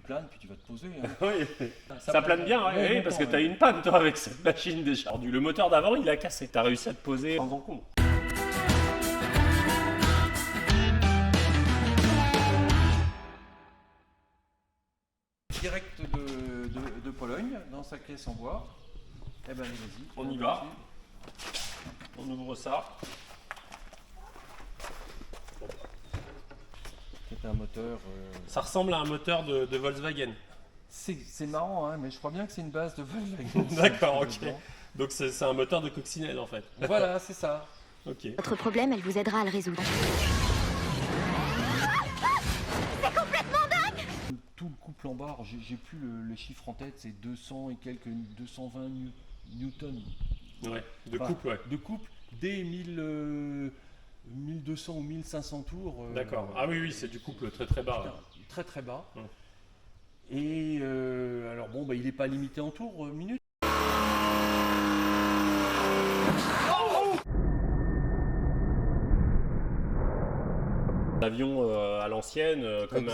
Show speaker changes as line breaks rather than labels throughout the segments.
planes, puis tu vas te poser. Hein.
Oui. Ça plane bien, ouais, oui, parce que tu as eu une panne toi avec cette machine déjà. Le moteur d'avant il a cassé, tu as réussi à te poser sans encombre.
Direct de Pologne, dans sa caisse en bois. Eh ben allez, vas-y.
On y va. On ouvre ça.
C'est un moteur.
Ça ressemble à un moteur de Volkswagen.
C'est marrant, hein, mais je crois bien que c'est une base de Volkswagen.
D'accord, ok. Donc c'est un moteur de coccinelle en fait.
Voilà, c'est ça.
Ok.
Votre problème, elle vous aidera à le résoudre.
Tout le couple en barre, j'ai plus le chiffre en tête, c'est 200 et quelques 220 newtons.
Ouais, de couple, ouais.
De couple, dès 1200 ou 1500 tours.
D'accord. Ah oui, c'est du couple très très bas.
Très très bas. Et alors bon, il n'est pas limité en tours minutes.
L'avion à l'ancienne, comme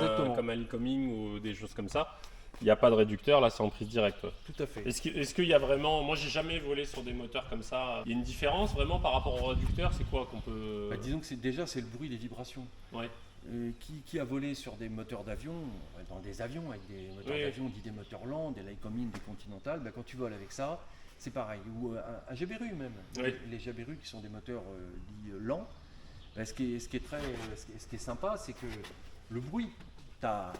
un Lycoming ou des choses comme ça, il n'y a pas de réducteur, là c'est en prise directe.
Tout à fait.
Est-ce qu'il y a vraiment, moi j'ai jamais volé sur des moteurs comme ça, il y a une différence vraiment par rapport au réducteur, c'est quoi qu'on peut...
Disons que c'est le bruit des vibrations.
Ouais.
Qui a volé sur des moteurs d'avion, dans des avions avec des moteurs d'avion, dit des moteurs lents, des Lycoming, des Continental, quand tu voles avec ça, c'est pareil. Ou un Jabiru même.
Oui.
Les Jabiru qui sont des moteurs dits lents. Ce qui est sympa, c'est que le bruit, quand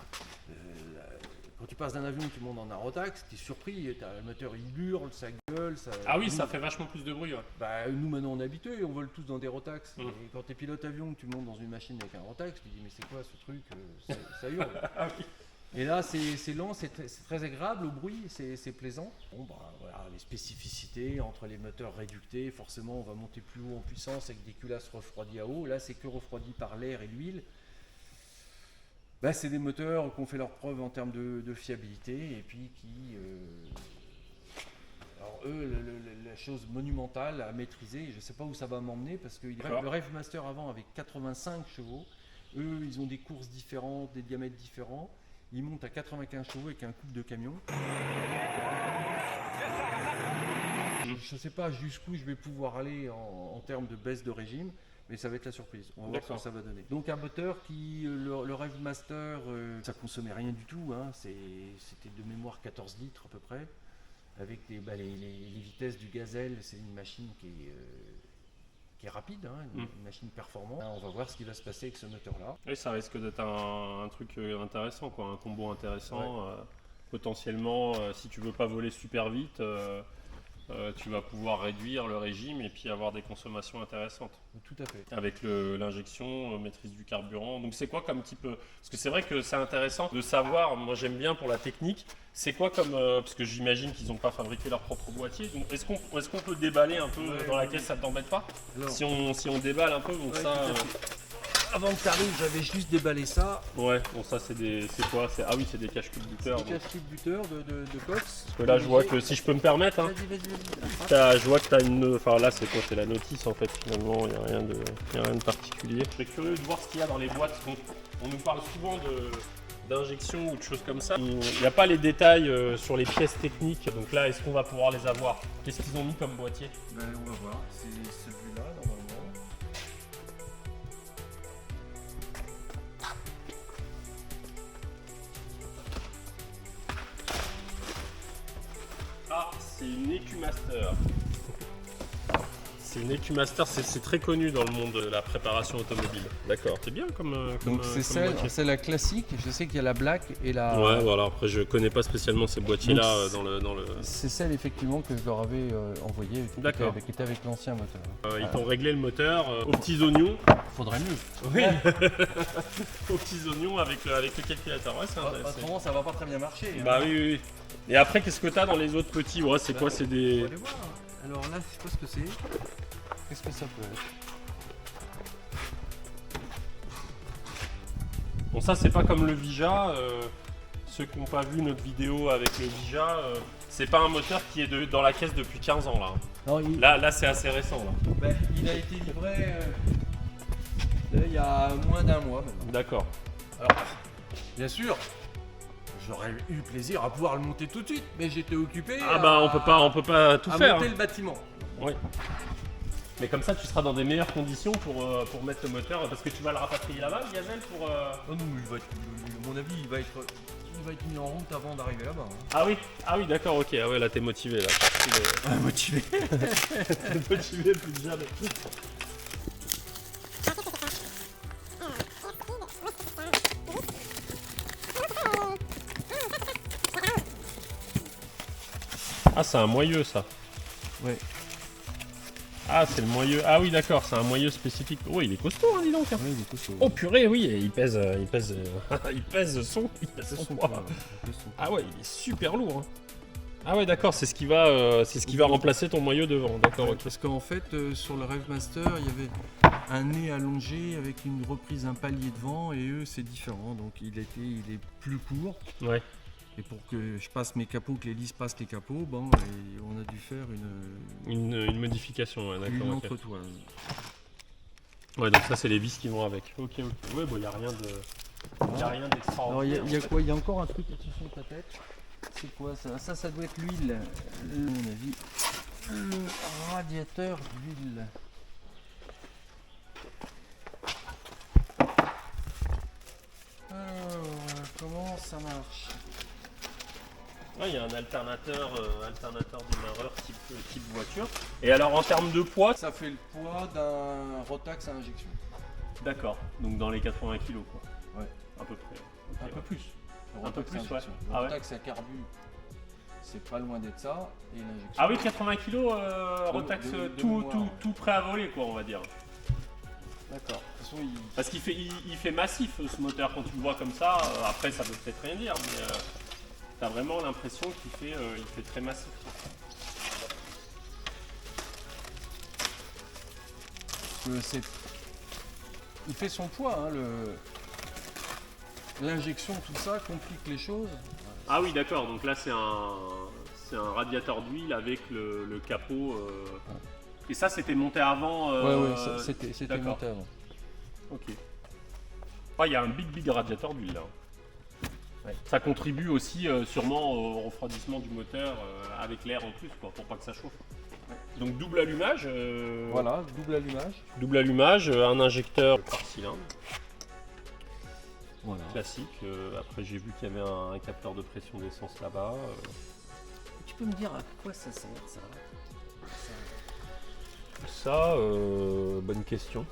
tu passes d'un avion, tu montes en aérotaxe, tu es surpris, le moteur il hurle, ça gueule.
Ah oui, ça fait vachement plus de bruit. Ouais.
Nous maintenant on est habitués, on vole tous dans des rotax. Et quand tu es pilote avion, tu montes dans une machine avec un rotax, tu te dis mais c'est quoi ce truc, ça hurle.
Ah oui.
Et là c'est lent, c'est très agréable au bruit, c'est plaisant. Bon voilà, les spécificités entre les moteurs réductés, forcément on va monter plus haut en puissance avec des culasses refroidies à eau. Là c'est que refroidi par l'air et l'huile. C'est des moteurs qui ont fait leur preuve en termes de fiabilité et puis qui... alors eux, la chose monumentale à maîtriser, je ne sais pas où ça va m'emmener parce que le Rave Master avant avait 85 chevaux. Eux, ils ont des courses différentes, des diamètres différents. Ils montent à 95 chevaux avec un couple de camion. Je ne sais pas jusqu'où je vais pouvoir aller en termes de baisse de régime. Mais ça va être la surprise, on va voir ce que ça va donner. Donc un moteur qui, le Rave Master, ça consommait rien du tout, hein. C'était de mémoire 14 litres à peu près, avec les vitesses du Gazelle, c'est une machine qui est rapide, hein, une machine performante. On va voir ce qui va se passer avec ce moteur-là.
Oui, ça risque d'être un truc intéressant, quoi, un combo intéressant. Ouais. Potentiellement, si tu veux pas voler super vite, tu vas pouvoir réduire le régime et puis avoir des consommations intéressantes.
Tout à fait.
Avec l'injection, maîtrise du carburant. Donc c'est quoi comme type... Parce que c'est vrai que c'est intéressant de savoir, moi j'aime bien pour la technique, c'est quoi comme... parce que j'imagine qu'ils n'ont pas fabriqué leur propre boîtier. Donc est-ce qu'on peut déballer un peu dans la caisse, ça ne t'embête pas? Alors, si on déballe un peu, donc ça...
Avant que tu arrives, j'avais juste déballé ça.
Ouais, bon ça c'est quoi? Ah oui, c'est des cache-culbuteurs.
Des cache-culbuteurs de cox.
Parce que là je vois que, si je peux me permettre, hein, je vois que tu as une... Enfin là c'est quoi? C'est la notice en fait finalement, il n'y a rien de particulier. Je serais curieux de voir ce qu'il y a dans les boîtes. On nous parle souvent d'injection ou de choses comme ça. Il n'y a pas les détails sur les pièces techniques, donc là est-ce qu'on va pouvoir les avoir? Qu'est-ce qu'ils ont mis comme boîtier?
On va voir, c'est celui-là normalement.
Ah, c'est une EcuMaster. C'est une EcuMaster, c'est très connu dans le monde de la préparation automobile. D'accord. C'est bien comme
donc c'est la classique, je sais qu'il y a la black et la...
Ouais, voilà, après je connais pas spécialement ces boîtiers-là dans le...
C'est celle effectivement que je leur avais envoyée, qui était avec l'ancien moteur.
Ils t'ont réglé le moteur aux petits oignons.
Faudrait mieux.
Oui. Aux petits oignons avec le calculateur. Ouais,
autrement ça va pas très bien marcher.
Bah oui. Et après, qu'est-ce que t'as dans les autres petits? Ouais, c'est quoi? C'est des...
On va aller voir. Alors là, je sais pas ce que c'est. Qu'est-ce que ça peut être?
Bon, ça, c'est pas comme le Vija. Ceux qui n'ont pas vu notre vidéo avec le Vija, c'est pas un moteur qui est dans la caisse depuis 15 ans là. Non, là c'est assez récent là.
Il a été livré il y a moins d'un mois maintenant.
D'accord.
Alors, bien sûr, j'aurais eu plaisir à pouvoir le monter tout de suite, mais j'étais occupé
Ah bah on peut pas tout
à
faire.
monter le bâtiment.
Oui. Mais comme ça, tu seras dans des meilleures conditions pour mettre le moteur, parce que tu vas le rapatrier là-bas, le gazelle, pour...
Oh non, mais à mon avis, il va être mis en route avant d'arriver là-bas.
Ah oui, d'accord, ok. Ah ouais, là, t'es motivé, là.
Motivé.
T'es motivé plus que jamais. Ah, c'est un moyeu, ça.
Ouais.
Ah, c'est le moyeu. Ah oui, d'accord, c'est un moyeu spécifique. Oh, il est costaud, hein, dis donc.
Ouais, il est costaud.
Oh purée, oui, et il pèse son poids.
poids.
Ah ouais, il est super lourd. Hein. Ah ouais, d'accord, c'est ce qui va remplacer ton moyeu devant. D'accord, ok.
Parce qu'en fait, sur le Rêve Master, il y avait un nez allongé avec une reprise, un palier devant, et eux, c'est différent. Donc, il est plus court.
Ouais.
Et pour que je passe mes capots, que l'hélice passe les capots, bon, et on a dû faire
Une modification, ouais,
une
d'accord. Ok.
entretoile.
Ouais, donc ça, c'est les vis qui vont avec. Ok. Ouais, bon, il n'y a rien
Alors, il
d'extraordinaire.
y a quoi? Il y a encore un truc au-dessus de ta tête. C'est quoi ça? Ça doit être l'huile. À mon avis, le radiateur d'huile. Alors, comment ça marche?
Il y a un alternateur démarreur type voiture. Et alors, en termes de poids,
Ça fait le poids d'un Rotax à injection.
d'accord. Donc dans les 80 kg, quoi.
Ouais.
À peu près.
Un peu plus. Le
Un peu
Rotax
plus,
à injection.
ouais.
Le
Ah ouais.
Rotax à carbu, c'est pas loin d'être ça. Et l'injection.
Ah oui, 80 kg, Rotax,
de
tout,
mémoire.
tout prêt à voler, quoi, on va dire.
D'accord. De toute façon,
Parce qu'il fait massif, ce moteur, quand tu le vois comme ça. Après, ça veut peut-être rien dire, mais t'as vraiment l'impression qu'il fait très massif.
il fait son poids. Hein, l'injection, tout ça complique les choses.
Ah oui, d'accord. Donc là, c'est un radiateur d'huile avec le capot. Et ça, c'était monté avant.
Ouais, c'était
d'accord.
monté avant.
Ok. Ah, il y a un big radiateur d'huile là.
Ouais.
Ça contribue aussi sûrement au refroidissement du moteur avec l'air en plus, quoi, pour pas que ça chauffe.
Ouais.
Donc double allumage.
Voilà, double allumage.
Double allumage, un injecteur par cylindre.
Voilà.
Classique. Après, j'ai vu qu'il y avait un capteur de pression d'essence là-bas.
Tu peux me dire à quoi ça sert ça?
Ça, bonne question.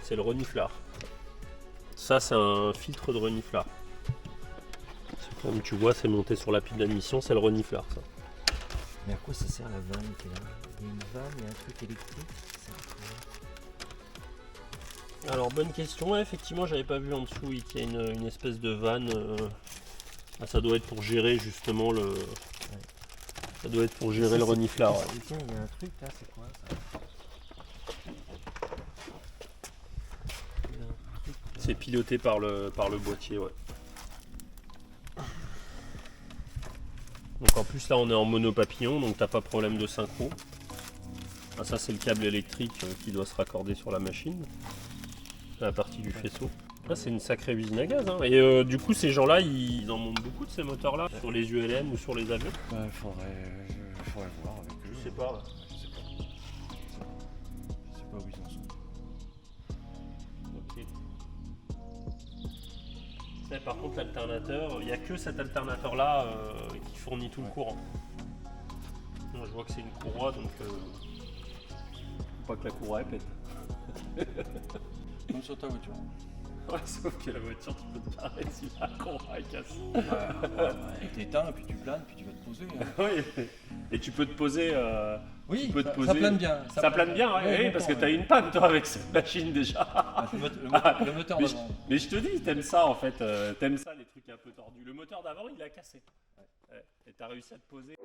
C'est le reniflard. Ça, c'est un filtre de reniflard. Comme tu vois, c'est monté sur la pile d'admission, c'est le reniflard, ça.
Mais à quoi ça sert la vanne qui est là? Il y a une vanne, il y a un truc électrique. Ça sert à quoi?
Alors, bonne question. Ouais, effectivement, j'avais pas vu en dessous qu'il y a une espèce de vanne. Ah, ça doit être pour gérer justement le. Ça doit être pour gérer le reniflard. Ouais.
Tiens, il y a un truc là, c'est quoi ça?
C'est piloté par le boîtier, ouais. Donc en plus là on est en monopapillon, donc t'as pas de problème de synchro. Ah, ça c'est le câble électrique qui doit se raccorder sur la machine, la partie du faisceau. Là c'est une sacrée usine à gaz, hein. Et du coup ces gens-là ils en montent beaucoup de ces moteurs-là sur les ULM ou sur les avions.
Il faudrait voir avec eux.
Je sais pas.
Je sais pas où ils en sont.
Ok. Ouais, par contre l'alternateur, il n'y a que cet alternateur-là qui fournit tout le courant. Moi, je vois que c'est une courroie, donc faut pas que la courroie elle pète.
Comme sur ta voiture.
Ouais, sauf que la voiture, tu peux te barrer si la courroie elle casse.
Et t'éteins, puis tu planes, puis tu vas te poser. Hein.
Oui, et tu peux te poser.
Oui,
tu peux te
ça
poser.
plane bien.
Ça plane bien, ouais, parce que t'as une panne toi avec cette machine déjà.
Le moteur
Mais
d'avant.
Mais je te dis, t'aimes ça en fait, t'aimes ça les trucs un peu tordus. Le moteur d'avant il a cassé. Ouais. Et t'as réussi à te poser.